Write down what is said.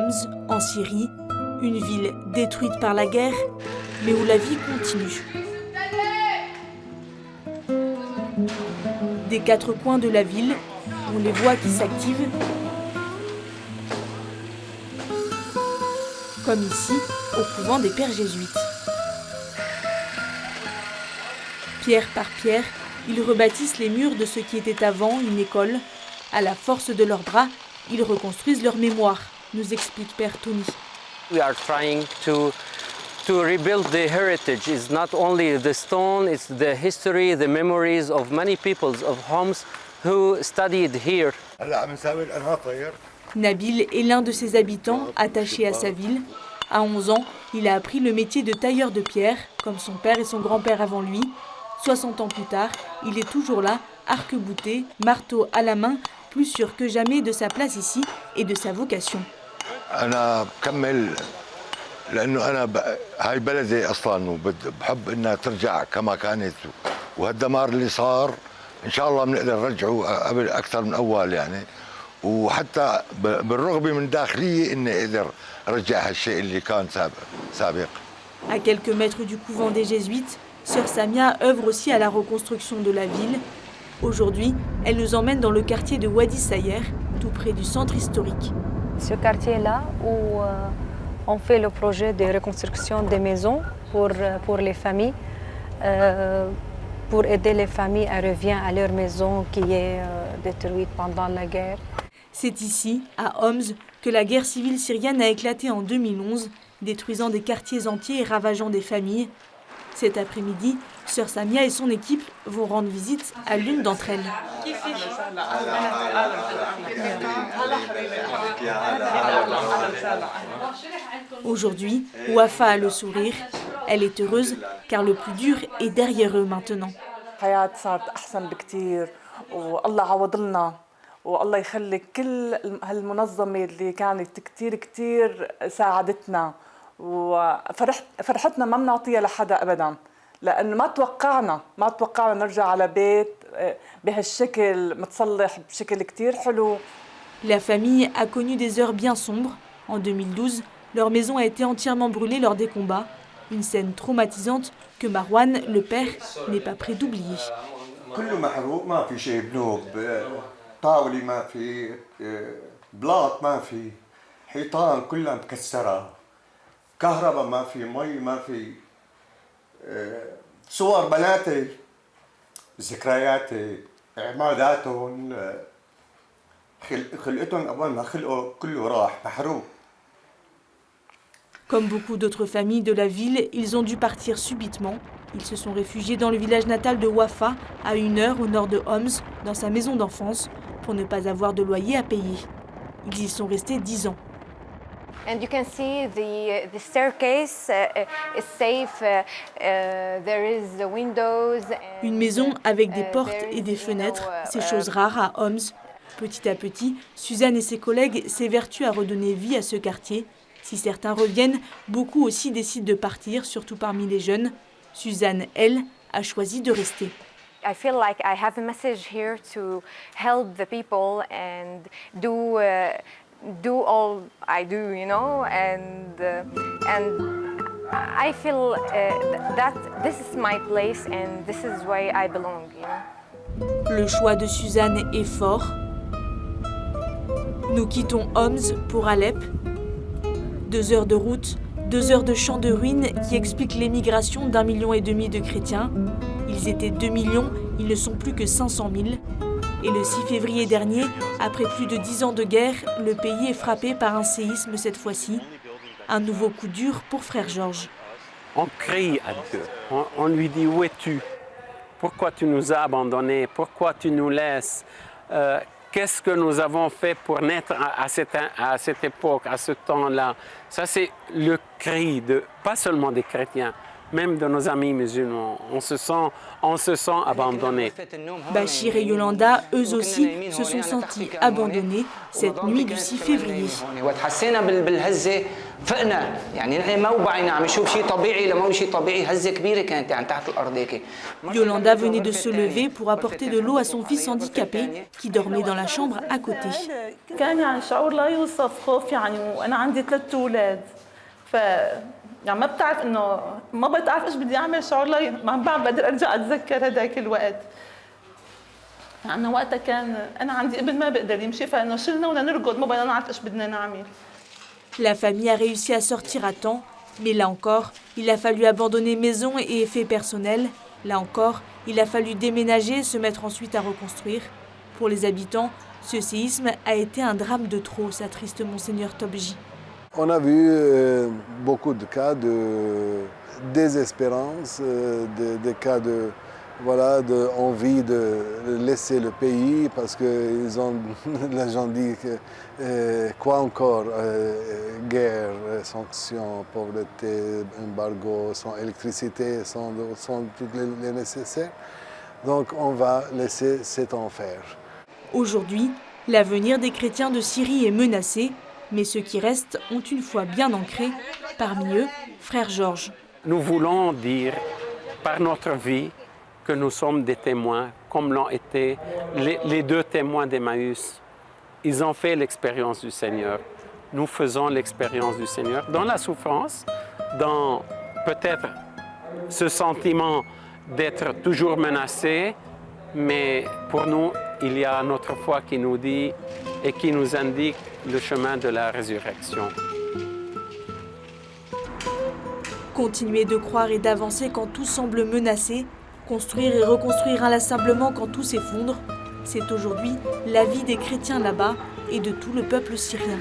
Homs, en Syrie, une ville détruite par la guerre, mais où la vie continue. Des quatre coins de la ville, on les voit qui s'activent, comme ici, au couvent des pères jésuites. Pierre par pierre, ils rebâtissent les murs de ce qui était avant une école. À la force de leurs bras, ils reconstruisent leur mémoire, nous explique Père Tony. We are trying to rebuild the heritage. It's not only the stone, it's the history, the memories of many peoples of Homs who studied here. Nabil est l'un de ses habitants attachés à sa ville. À 11 ans, il a appris le métier de tailleur de pierre, comme son père et son grand-père avant lui. 60 ans plus tard, il est toujours là, arc-bouté, marteau à la main, plus sûr que jamais de sa place ici et de sa vocation. أنا بكمل لأنه أنا هاي بلدي أصلاً وبحب إنها ترجع كما كانت وهالدمار اللي صار إن شاء الله بنقدر نرجعه قبل أكثر من أول يعني وحتى بالرغبة من داخلية إني أقدر أرجع هالشيء اللي كان سابق. À quelques mètres du couvent des Jésuites, Sœur Samia œuvre aussi à la reconstruction de la ville. Aujourd'hui, elle nous emmène dans le quartier de Wadi Sayer, tout près du centre historique. Ce quartier-là où on fait le projet de reconstruction des maisons pour les familles, pour aider les familles à revenir à leur maison qui est détruite pendant la guerre. C'est ici, à Homs, que la guerre civile syrienne a éclaté en 2011, détruisant des quartiers entiers et ravageant des familles. Cet après-midi, Sœur Samia et son équipe vont rendre visite à l'une d'entre elles. Aujourd'hui, Wafa a le sourire. Elle est heureuse car le plus dur est derrière eux maintenant. والله يخلي كل هالمنظمة اللي كانت كتير ساعدتنا وفرحتنا ما بنعطيها لحدا أبدا لأنه ما توقعنا نرجع على بيت بهالشكل متصلح بشكل كتير حلو. La famille a connu des heures bien sombres. En 2012, leur maison a été entièrement brûlée lors des combats. Une scène traumatisante que Marwan, le père, n'est pas prêt d'oublier. طاولة ما في بلاط ما في حيطان كلها مكسرة كهرباء ما في مي ما في صور بناتي ذكرياتي عماداتهم خلقتهم أول ما خلقوا كله راح محروق. Comme beaucoup d'autres familles de la ville, ils ont dû partir subitement. Ils se sont réfugiés dans le village natal de Wafa, à 1 heure au nord de Homs, dans sa maison d'enfance, pour ne pas avoir de loyer à payer. Ils y sont restés 10 ans. And you can see the staircase is safe. There is the windows. Une maison avec des portes et des fenêtres, c'est chose rare à Homs. Petit à petit, Suzanne et ses collègues s'évertuent à redonner vie à ce quartier. Si certains reviennent, beaucoup aussi décident de partir, surtout parmi les jeunes. Suzanne, elle, a choisi de rester. I feel like I have a message here to help the people and do all I do, you know, and I feel that this is my place and this is where I belong, you know. Le choix de Suzanne est fort. Nous quittons Homs pour Alep. 2 heures de route, 2 heures de champs de ruines qui expliquent l'émigration d'1,5 million de chrétiens. Ils étaient 2 millions, ils ne sont plus que 500 000. Et le 6 février dernier, après plus de 10 ans de guerre, le pays est frappé par un séisme cette fois-ci. Un nouveau coup dur pour frère Georges. On crie à Dieu, on lui dit où es-tu? Pourquoi tu nous as abandonnés? Pourquoi tu nous laisses? Qu'est-ce que nous avons fait pour naître à cette époque, à ce temps-là? Ça, c'est le cri, pas seulement des chrétiens, même de nos amis musulmans. On se sent abandonnés. Bachir et Yolanda, eux aussi, se sont sentis abandonnés cette nuit du 6 février. فقنا يعني نحن ما وعينا عم نشوف شيء طبيعي لما هو شيء طبيعي هزه كبيره كانت يعني تحت الارض هيك. Yolanda venait de se lever pour apporter de l'eau à son fils handicapé qui dormait dans la chambre à côté. كان يعني شعور لا يوصف، خوف يعني، وانا عندي 3 اولاد، ف يعني ما بتعرف انه ما بتعرف ايش بدي اعمل، شعور لا ما بعرف بقدر ارجع اتذكر هذاك الوقت. يعني وقتها كان انا عندي ابن ما بقدر يمشي، فانه شلنا ولا نرقد ما بقينا نعرف ايش بدنا نعمل. La famille a réussi à sortir à temps, mais là encore, il a fallu abandonner maison et effets personnels. Là encore, il a fallu déménager et se mettre ensuite à reconstruire. Pour les habitants, ce séisme a été un drame de trop, s'attriste Monseigneur Topji. On a vu beaucoup de cas de désespérance, des cas de envie de laisser le pays parce que les gens disent que quoi encore, guerre, sanctions, pauvreté, embargo, sans électricité, sans tout les nécessaires. Donc on va laisser cet enfer. Aujourd'hui, l'avenir des chrétiens de Syrie est menacé, mais ceux qui restent ont une foi bien ancrée, parmi eux, frère Georges. Nous voulons dire par notre vie que nous sommes des témoins, comme l'ont été les 2 témoins d'Emmaüs. Ils ont fait l'expérience du Seigneur. Nous faisons l'expérience du Seigneur dans la souffrance, dans peut-être ce sentiment d'être toujours menacé, mais pour nous, il y a notre foi qui nous dit et qui nous indique le chemin de la résurrection. Continuer de croire et d'avancer quand tout semble menacé, construire et reconstruire inlassablement quand tout s'effondre, c'est aujourd'hui la vie des chrétiens là-bas et de tout le peuple syrien.